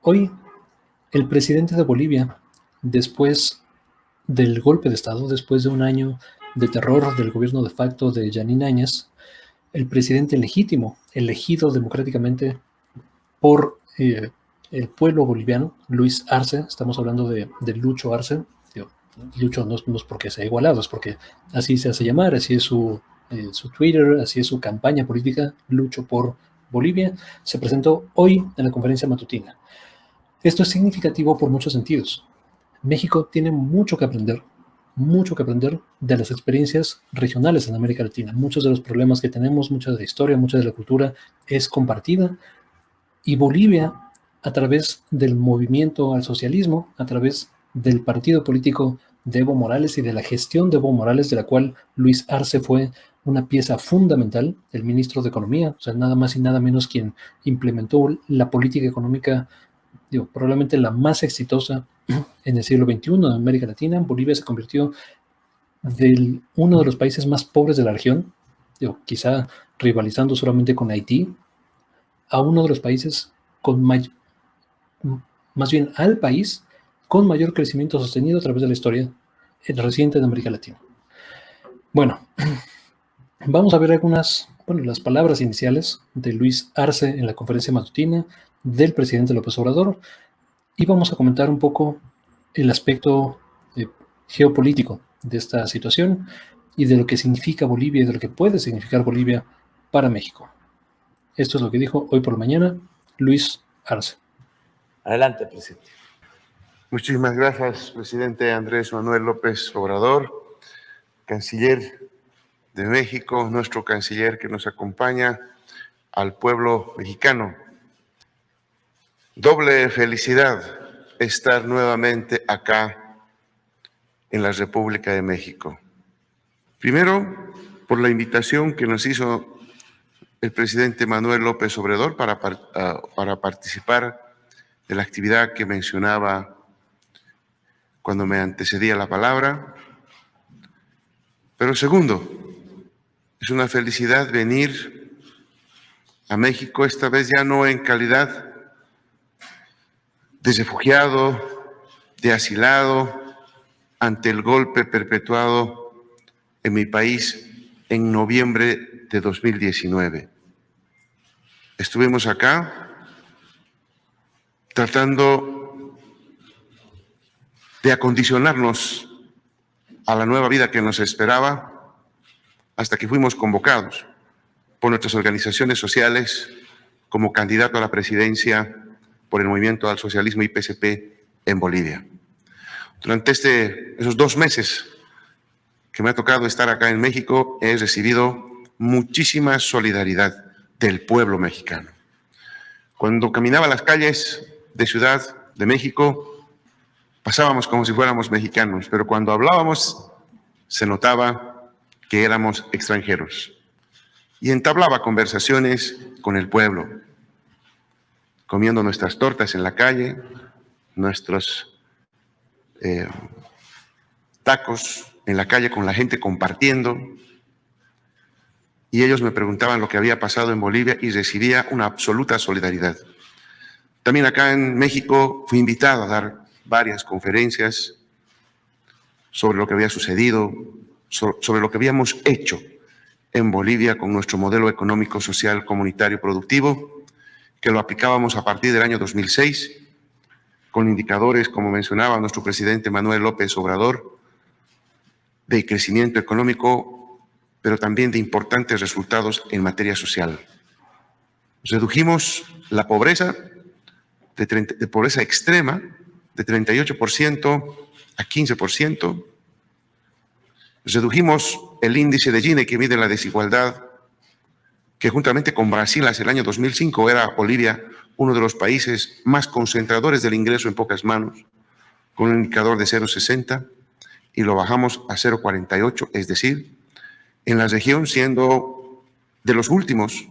Hoy, el presidente de Bolivia, después del golpe de Estado, después de un año de terror del gobierno de facto de Yanine Áñez, el presidente legítimo, elegido democráticamente por el pueblo boliviano, Luis Arce, estamos hablando de Lucho Arce. Lucho no es porque sea igualado, es porque así se hace llamar, así es su Twitter, así es su campaña política, Lucho por Bolivia, se presentó hoy en la conferencia matutina. Esto es significativo por muchos sentidos. México tiene mucho que aprender de las experiencias regionales en América Latina. Muchos de los problemas que tenemos, mucha de la historia, mucha de la cultura es compartida. Y Bolivia, a través del movimiento al socialismo, a través del partido político de Evo Morales y de la gestión de Evo Morales, de la cual Luis Arce fue una pieza fundamental, el ministro de Economía, o sea, nada más y nada menos quien implementó la política económica, probablemente la más exitosa en el siglo XXI en América Latina. Bolivia se convirtió de uno de los países más pobres de la región, quizá rivalizando solamente con Haití, a uno de los países con más bien al país con mayor crecimiento sostenido a través de la historia reciente de América Latina. Bueno, vamos a ver las palabras iniciales de Luis Arce en la conferencia matutina del presidente López Obrador, y vamos a comentar un poco el aspecto geopolítico de esta situación y de lo que significa Bolivia y de lo que puede significar Bolivia para México. Esto es lo que dijo hoy por la mañana Luis Arce. Adelante, presidente. Muchísimas gracias, presidente Andrés Manuel López Obrador, canciller de México, nuestro canciller que nos acompaña, al pueblo mexicano. Doble felicidad estar nuevamente acá en la República de México. Primero, por la invitación que nos hizo el presidente Manuel López Obrador para participar de la actividad que mencionaba cuando me antecedía la palabra. Pero segundo, es una felicidad venir a México, esta vez ya no en calidad de refugiado, de asilado, ante el golpe perpetuado en mi país en noviembre de 2019. Estuvimos acá tratando de acondicionarnos a la nueva vida que nos esperaba, hasta que fuimos convocados por nuestras organizaciones sociales como candidato a la presidencia por el Movimiento al Socialismo IPCP en Bolivia. Durante esos 2 meses que me ha tocado estar acá en México, he recibido muchísima solidaridad del pueblo mexicano. Cuando caminaba las calles de Ciudad de México, pasábamos como si fuéramos mexicanos, pero cuando hablábamos se notaba que éramos extranjeros. Y entablaba conversaciones con el pueblo, comiendo nuestras tortas en la calle, nuestros tacos en la calle con la gente compartiendo. Y ellos me preguntaban lo que había pasado en Bolivia y recibía una absoluta solidaridad. También acá en México fui invitado a dar varias conferencias sobre lo que había sucedido, sobre lo que habíamos hecho en Bolivia con nuestro modelo económico, social, comunitario, productivo, que lo aplicábamos a partir del año 2006, con indicadores, como mencionaba nuestro presidente Manuel López Obrador, de crecimiento económico, pero también de importantes resultados en materia social. Redujimos la pobreza, de pobreza extrema, de 38% a 15%. Redujimos el índice de Gini, que mide la desigualdad, que juntamente con Brasil hacia el año 2005 era Bolivia uno de los países más concentradores del ingreso en pocas manos, con un indicador de 0,60, y lo bajamos a 0,48, es decir, en la región siendo de los últimos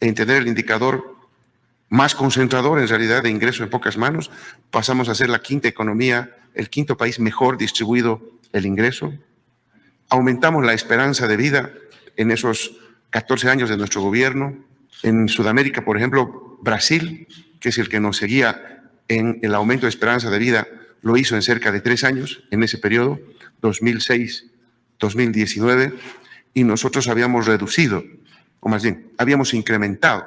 en tener el indicador más concentrador en realidad de ingreso en pocas manos, pasamos a ser la quinta economía, el quinto país mejor distribuido el ingreso. Aumentamos la esperanza de vida en esos 14 años de nuestro gobierno. En Sudamérica, por ejemplo, Brasil, que es el que nos seguía en el aumento de esperanza de vida lo hizo en cerca de 3 años, en ese periodo, 2006-2019, y nosotros habíamos reducido, o más bien, habíamos incrementado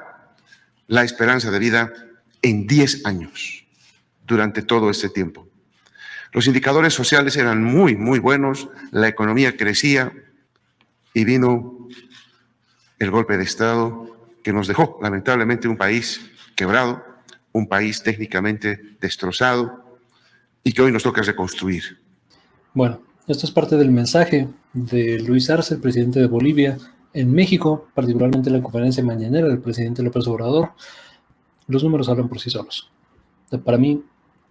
la esperanza de vida en 10 años durante todo este tiempo. Los indicadores sociales eran muy, muy buenos, la economía crecía y vino el golpe de Estado que nos dejó, lamentablemente, un país quebrado, un país técnicamente destrozado y que hoy nos toca reconstruir. Bueno, esto es parte del mensaje de Luis Arce, el presidente de Bolivia, en México, particularmente en la conferencia mañanera del presidente López Obrador. Los números hablan por sí solos. Para mí,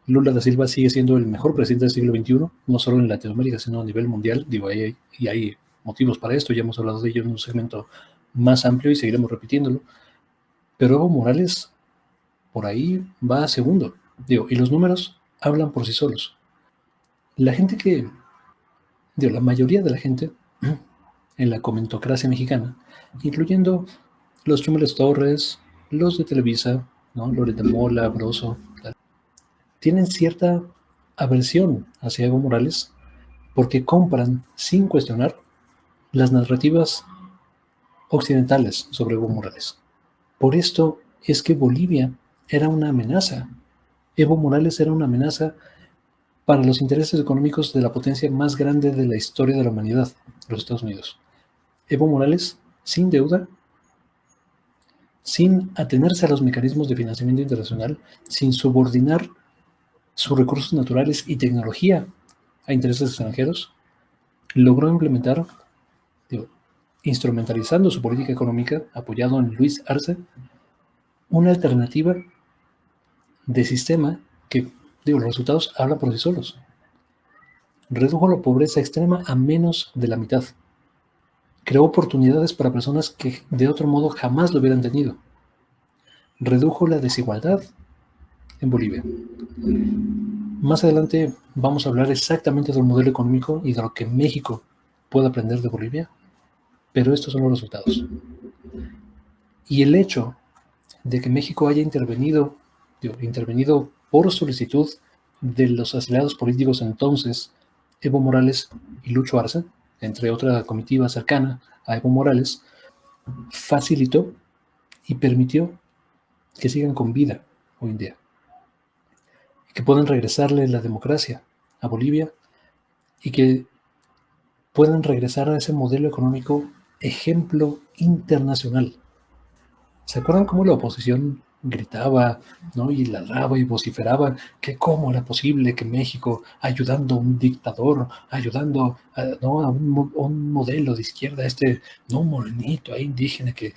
Lula da Silva sigue siendo el mejor presidente del siglo XXI, no solo en Latinoamérica, sino a nivel mundial. Digo, y hay motivos para esto, ya hemos hablado de ello en un segmento más amplio y seguiremos repitiéndolo. Pero Evo Morales por ahí va a segundo. Digo, y los números hablan por sí solos. La gente la mayoría de la gente en la comentocracia mexicana, incluyendo los Chumbeles Torres, los de Televisa, ¿no? Loret de Mola, Broso, tienen cierta aversión hacia Evo Morales porque compran, sin cuestionar, las narrativas occidentales sobre Evo Morales. Por esto es que Bolivia era una amenaza. Evo Morales era una amenaza para los intereses económicos de la potencia más grande de la historia de la humanidad, los Estados Unidos. Evo Morales, sin deuda, sin atenerse a los mecanismos de financiamiento internacional, sin subordinar sus recursos naturales y tecnología a intereses extranjeros, logró implementar, instrumentalizando su política económica, apoyado en Luis Arce, una alternativa de sistema que, los resultados hablan por sí solos. Redujo la pobreza extrema a menos de la mitad. Creó oportunidades para personas que de otro modo jamás lo hubieran tenido. Redujo la desigualdad en Bolivia. Más adelante vamos a hablar exactamente del modelo económico y de lo que México puede aprender de Bolivia, pero estos son los resultados. Y el hecho de que México haya intervenido por solicitud de los aliados políticos entonces, Evo Morales y Lucho Arce, entre otra comitiva cercana a Evo Morales, facilitó y permitió que sigan con vida hoy en día, que puedan regresarle la democracia a Bolivia y que puedan regresar a ese modelo económico ejemplo internacional. ¿Se acuerdan cómo la oposición gritaba, ¿no? Y ladraba y vociferaba que cómo era posible que México, ayudando a un dictador, ayudando a un modelo de izquierda, un morenito ahí indígena que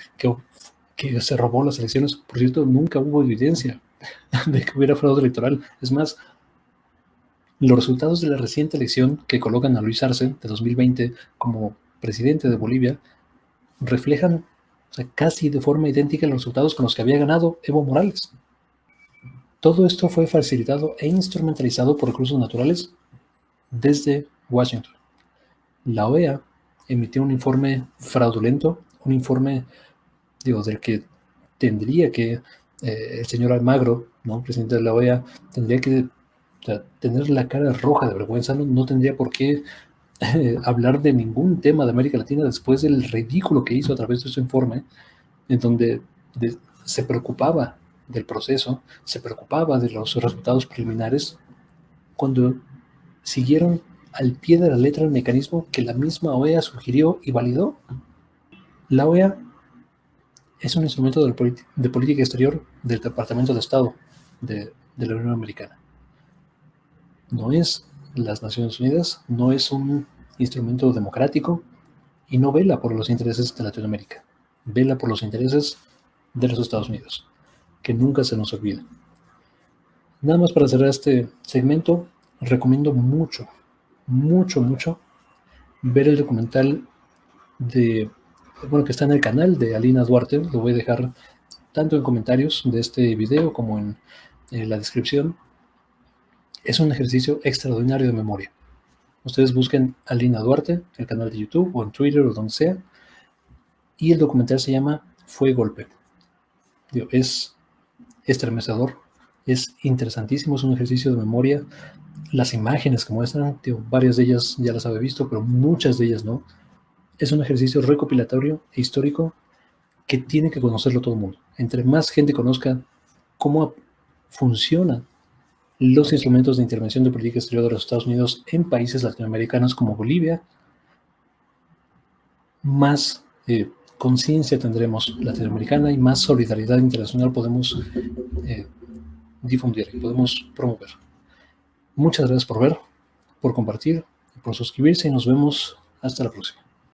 se robó las elecciones? Por cierto, nunca hubo evidencia de que hubiera fraude electoral. Es más, los resultados de la reciente elección que colocan a Luis Arce de 2020 como presidente de Bolivia reflejan casi de forma idéntica los resultados con los que había ganado Evo Morales. Todo esto fue facilitado e instrumentalizado por recursos naturales desde Washington. La OEA emitió un informe fraudulento, un informe del que tendría que el señor Almagro, ¿no? Presidente de la OEA, tendría que tener la cara roja de vergüenza, no tendría por qué hablar de ningún tema de América Latina después del ridículo que hizo a través de su informe, en donde se preocupaba del proceso, se preocupaba de los resultados preliminares, cuando siguieron al pie de la letra el mecanismo que la misma OEA sugirió y validó. La OEA es un instrumento de política exterior del Departamento de Estado de la Unión Americana. No es las Naciones Unidas, no es un instrumento democrático y no vela por los intereses de Latinoamérica, vela por los intereses de los Estados Unidos, que nunca se nos olvida. Nada más para cerrar este segmento, recomiendo mucho ver el documental que está en el canal de Alina Duarte. Lo voy a dejar tanto en comentarios de este video como en la descripción. Es un ejercicio extraordinario de memoria. Ustedes busquen Alina Duarte, el canal de YouTube o en Twitter o donde sea, y el documental se llama Fue Golpe. Es estremecedor, Es interesantísimo, es un ejercicio de memoria. Las imágenes que muestran, varias de ellas ya las había visto, pero muchas de ellas no. Es un ejercicio recopilatorio e histórico que tiene que conocerlo todo el mundo. Entre más gente conozca cómo funcionan los instrumentos de intervención de política exterior de los Estados Unidos en países latinoamericanos como Bolivia, más conciencia tendremos latinoamericana y más solidaridad internacional podemos difundir y podemos promover. Muchas gracias por ver, por compartir, por suscribirse y nos vemos hasta la próxima.